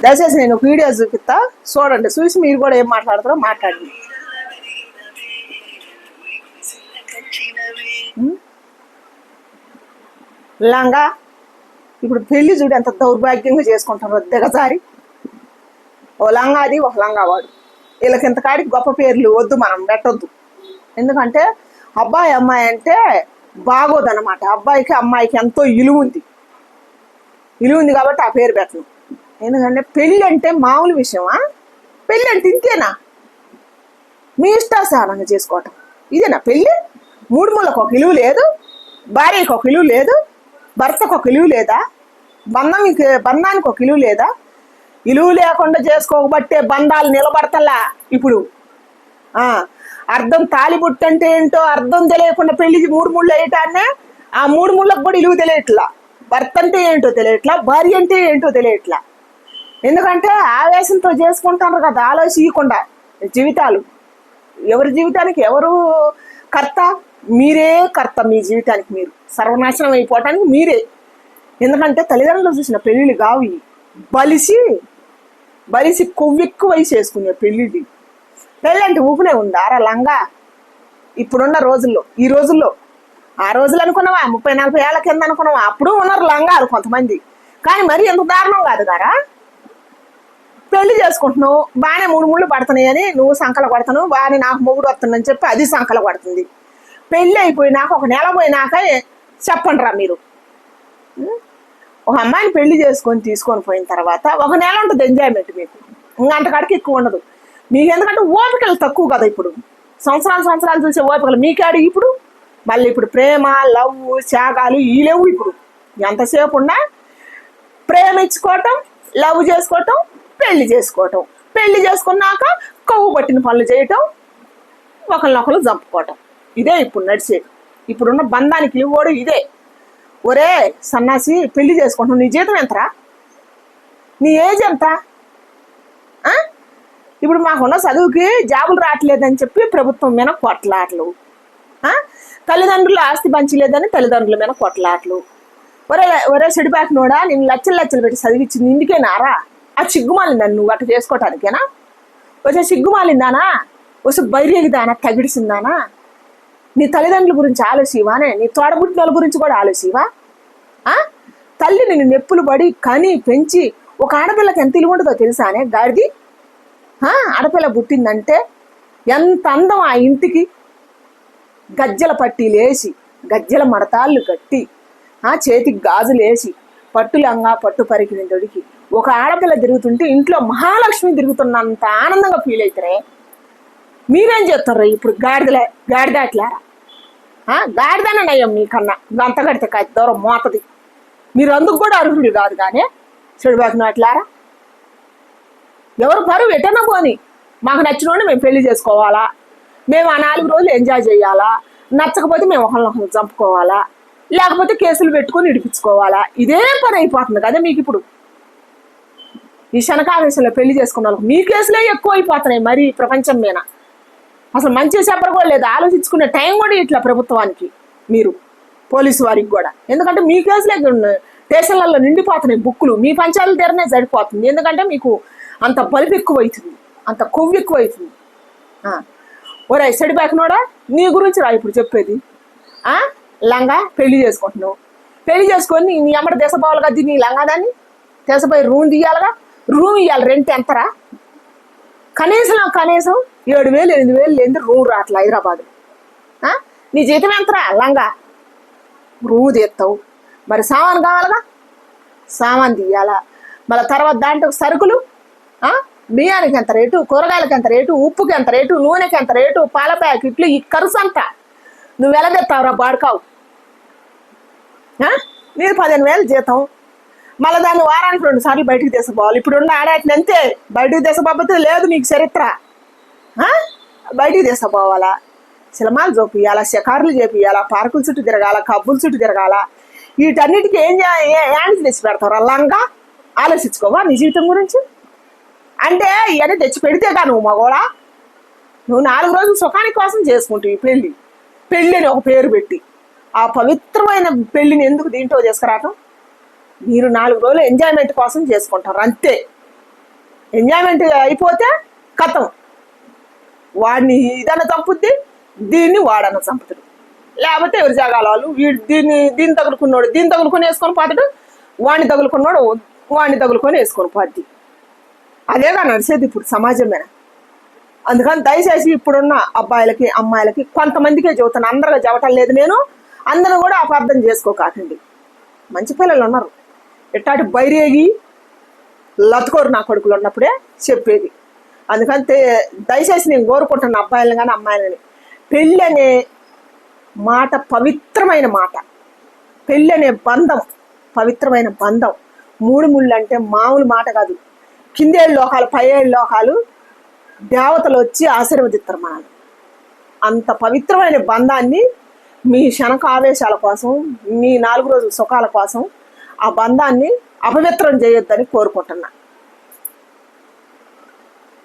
దయచేసి నేను ఒక వీడియో చూపిస్తా, చూడండి. చూసి మీరు కూడా ఏం మాట్లాడతారో మాట్లాడండి. లంగా ఇప్పుడు పెళ్లి చూడు ఎంత దౌర్భాగ్యంగా చేసుకుంటారు దిగజారి. ఓ లంగా అది, ఒక లంగా వాడు. వీళ్ళకి ఇంతకాడికి గొప్ప పేర్లు వద్దు, మనం పెట్టొద్దు. ఎందుకంటే అబ్బాయి అమ్మాయి అంటే బాగోదన్నమాట. అబ్బాయికి అమ్మాయికి ఎంతో విలువ ఉంది కాబట్టి ఆ పేరు పెట్టను. ఎందుకంటే పెళ్ళి అంటే మామూలు విషయమా? పెళ్ళి అంటే ఇంతేనా? మీ ఇష్టాసారంగా చేసుకోవటం ఇదేనా పెళ్ళి? మూడు ముళ్ళకు ఒక విలువ లేదు, భార్యకి ఒక విలువ లేదు, భర్తకు ఒక విలువ లేదా, బంధానికి ఒక విలువ లేదా? విలువ లేకుండా చేసుకోబట్టే బంధాలు నిలబడతలా. ఇప్పుడు అర్థం తాలిబుట్టు అంటే ఏంటో అర్థం తెలియకుండా పెళ్లికి మూడు ముళ్ళు వేయటాన్నే ఆ మూడు ముళ్ళకు కూడా విలువ తెలియట్లా. భర్త అంటే ఏంటో తెలియట్లా, భార్య అంటే ఏంటో తెలియట్లా. ఎందుకంటే ఆవేశంతో చేసుకుంటారు కదా, ఆలోచించకుండా జీవితాలు. ఎవరి జీవితానికి ఎవరు కర్త? మీరే కర్త. మీ జీవితానికి మీరు సర్వనాశనం అయిపోవటానికి మీరే. ఎందుకంటే తల్లిదండ్రులు చూసిన పెళ్ళిళ్ళు కావు. బలిసి కొవ్వెక్కువ వయసు వేసుకునే పెళ్ళిళ్ళు. పెళ్ళి అంటే ఊపునే ఉంది ఆరా లంగా ఇప్పుడున్న రోజుల్లో. ఈ రోజుల్లో ఆ రోజులు అనుకున్నావా? 30-40 ఏళ్ల కింద అనుకున్నావా? అప్పుడు ఉన్నారు లంగాలు కొంతమంది, కానీ మరీ ఎంత దారుణం కాదు గారా. పెళ్లి చేసుకుంటున్నావు, బాగానే మూడు ముళ్ళు పడుతున్నాయి అని నువ్వు సంకల కొడతాను, బాగానే నాకు మొగుడు వస్తుందని చెప్పి అది సంకల కొడుతుంది. పెళ్ళి అయిపోయినాక ఒక నెల పోయినాక చెప్పండి రా మీరు. ఒక అమ్మాయిని పెళ్లి తీసుకొని పోయిన తర్వాత ఒక నెల ఉంటుంది ఎంజాయ్మెంట్ మీకు. ఇంకంతకాడికి ఎక్కువ ఉండదు మీకు. ఎందుకంటే ఓపికలు తక్కువ కదా ఇప్పుడు. సంవత్సరాలు చూసే ఓపికలు మీకాడి ఇప్పుడు. మళ్ళీ ఇప్పుడు ప్రేమ, లవ్, త్యాగాలు ఈ లేవు ఇప్పుడు. ఎంతసేపు ఉన్నా ప్రేమించుకోవటం, లవ్ చేసుకోవటం, పెళ్లి చేసుకున్నాక కొవ్వు పట్టిన పనులు చేయటం, ఒకరినొకరు చంపుకోవటం. ఇదే ఇప్పుడు నడిచేది. ఇప్పుడున్న బంధానికి కూడా ఇదే. ఒరే సన్నాసి, పెళ్లి చేసుకుంటావు, నీ జీతం ఎంతరా? నీ ఏజ్ ఎంత? ఇప్పుడు మాకున్న చదువుకి జాబులు రావట్లేదని చెప్పి ప్రభుత్వం మీద కొట్లాటలు, తల్లిదండ్రులు ఆస్తి పంచలేదని తల్లిదండ్రుల మీద కొట్లాటలు. ఒరే చెడిపాకినోడా, నేను లచ్చలు పెట్టి చదివించింది ఇందుకేనారా? ఆ సిగ్గుమాలిందాన్ని నువ్వు అట్లా చేసుకోవటానికేనా? వచ్చే సిగ్గుమాలిందానా? వచ్చి బైరేగిదానా? తగిడిసిందానా? నీ తల్లిదండ్రుల గురించి ఆలోచివానే? నీ తోడబుట్టిన గురించి కూడా ఆలోచివా? తల్లి నిన్ను నెప్పులు పడి కని పెంచి ఒక ఆడపిల్లకి ఎంత ఇలువ ఉంటుందో తెలుసానే గాడిది? ఆడపిల్ల పుట్టిందంటే ఎంత అందం ఆ ఇంటికి. గజ్జల పట్టీలు వేసి, గజ్జల మడతాళ్ళు కట్టి, చేతికి గాజులు వేసి, పట్టు లంగా పట్టు పరికిన దొడికి ఒక ఆడపిల్ల తిరుగుతుంటే ఇంట్లో మహాలక్ష్మి తిరుగుతున్నంత ఆనందంగా ఫీల్ అవుతారే. మీరేం చేస్తారు ఇప్పుడు? గాడిదాట్లారా? గాడిదానే నయ్యం మీకన్నా. గంత కడితే కాదు దూరం మోతది. మీరు అందుకు కూడా అర్హులు కాదు. కానీ చెడుబాకిన అట్లారా, ఎవరు పరువు ఎటన్నా పోని, మాకు నచ్చినోడిని మేము పెళ్లి చేసుకోవాలా, మేము ఆ 4 రోజులు ఎంజాయ్ చేయాలా, నచ్చకపోతే మేము ఒకరినొకరు చంపుకోవాలా, లేకపోతే కేసులు పెట్టుకొని ఇడిపించుకోవాలా. ఇదే పని అయిపోతుంది కదా మీకు ఇప్పుడు. ఈ శనకావేశంలో పెళ్లి చేసుకున్న వాళ్ళకి మీ కేసులే ఎక్కువ అయిపోతున్నాయి మరి ప్రపంచం మీద. అసలు మంచి చెప్పరు కూడా లేదు, ఆలోచించుకునే టైం కూడా ఇట్లా ప్రభుత్వానికి, మీరు పోలీసు వారికి కూడా. ఎందుకంటే మీ కేసులే స్టేషన్లలో నిండిపోతున్నాయి బుక్కులు. మీ పంచాయతీల దగ్గరనే సరిపోతుంది. ఎందుకంటే మీకు అంత బలుపు ఎక్కువ అవుతుంది, అంత కొవ్వు ఎక్కువ అవుతుంది. ఒరే సెడిబాకినోడా, నీ గురించి రా ఇప్పుడు చెప్పేది. లంగా పెళ్లి చేసుకుంటున్నావు, పెళ్లి చేసుకొని నీ అమ్మడి దేశపోవాలి కదా నీ లంగా దాన్ని దేశపోయి రూమ్ తీయాలిగా. రూమ్ ఇవ్వాలి, రెంట్ ఎంతరా? కనీసం 7,000-8,000 లేని రూమ్ రాట్లా హైదరాబాద్. నీ జీతం ఎంతరా? లంగా రూమ్ తీస్తావు, మరి సామాన్ కావాలిగా, సామాన్ తీయాలా. మళ్ళీ తర్వాత దాంట్లో సరుకులు, బియ్యానికి ఎంత రేటు, కూరగాయలకి ఎంత రేటు, ఉప్పుకి ఎంత రేటు, నూనెకి ఎంత రేటు, పాల ప్యాకెట్లు, ఈ ఖర్చు అంతా నువ్వు ఎలా తెస్తావురా బాడుకావు? మీరు 15,000 జీతం, మళ్ళీ దాన్ని వారానికి 2 సార్లు బయటికి తీసుకోవాలి. ఇప్పుడున్న ఆడాటిని అంతే, బయటికి తీసుకోకపోతే లేదు మీకు చరిత్ర. బయటికి తీసుకోపోవాలా, సినిమాలు చూపియాలా, షికారులు చేపియాలా, పార్కుల చుట్టూ తిరగాల, కబ్బుల చుట్టూ తిరగాల. వీటన్నిటికీ ఏం తెచ్చి పెడతావు? లంగా ఆలోచించుకోవా నీ జీవితం గురించి? అంటే ఇవన్నీ తెచ్చి పెడితేగా నువ్వు మగోడా? నువ్వు 4 రోజులు సుఖానికి కోసం చేసుకుంటావు పెళ్ళి అని ఒక పేరు పెట్టి. ఆ పవిత్రమైన పెళ్లిని ఎందుకు దీంట్లో తీసుకురావటం? మీరు 4 రోజులు ఎంజాయ్మెంట్ కోసం చేసుకుంటారు అంతే. ఎంజాయ్మెంట్ అయిపోతే కథం, వాడిని ఇదన్న చంపుద్ది, దీన్ని వాడన్న చంపుతాడు. లేకపోతే ఎవరి జాగాల వాళ్ళు వీడు దీన్ని తగులుకున్నాడు దీన్ని తగులుకొని వేసుకొని పోతాడు, వాడిని తగులుకున్నాడు వాడిని తగులుకొని వేసుకొని పోద్ది. అదేగా నడిచేది ఇప్పుడు సమాజమేనా. అందుకని దయచేసి ఇప్పుడున్న అబ్బాయిలకి అమ్మాయిలకి కొంతమందికే చెబుతాను, అందరిగా చెప్పటం లేదు నేను, అందరూ కూడా అపార్థం చేసుకోకండి. మంచి పిల్లలు ఉన్నారు, ఎట్టాటి బైరేగి లతుకోరు నా కొడుకులు ఉన్నప్పుడే చెప్పేది. అందుకని దయచేసి నేను కోరుకుంటున్న అబ్బాయిలను కానీ అమ్మాయిలని, పెళ్ళి అనే మాట పవిత్రమైన మాట, పెళ్ళి అనే బంధం పవిత్రమైన బంధం. మూడు ముళ్ళు అంటే మామూలు మాట కాదు. కిందేళ్ళు లోకాలు పైఏళ్ళు లోకాలు దేవతలు వచ్చి ఆశీర్వదిస్తారు మనల్ని. అంత పవిత్రమైన బంధాన్ని మీ క్షణక ఆవేశాల కోసం, మీ 4 రోజుల సుఖాల కోసం ఆ బంధాన్ని అపవిత్రం చేయొద్దని కోరుకుంటున్నా.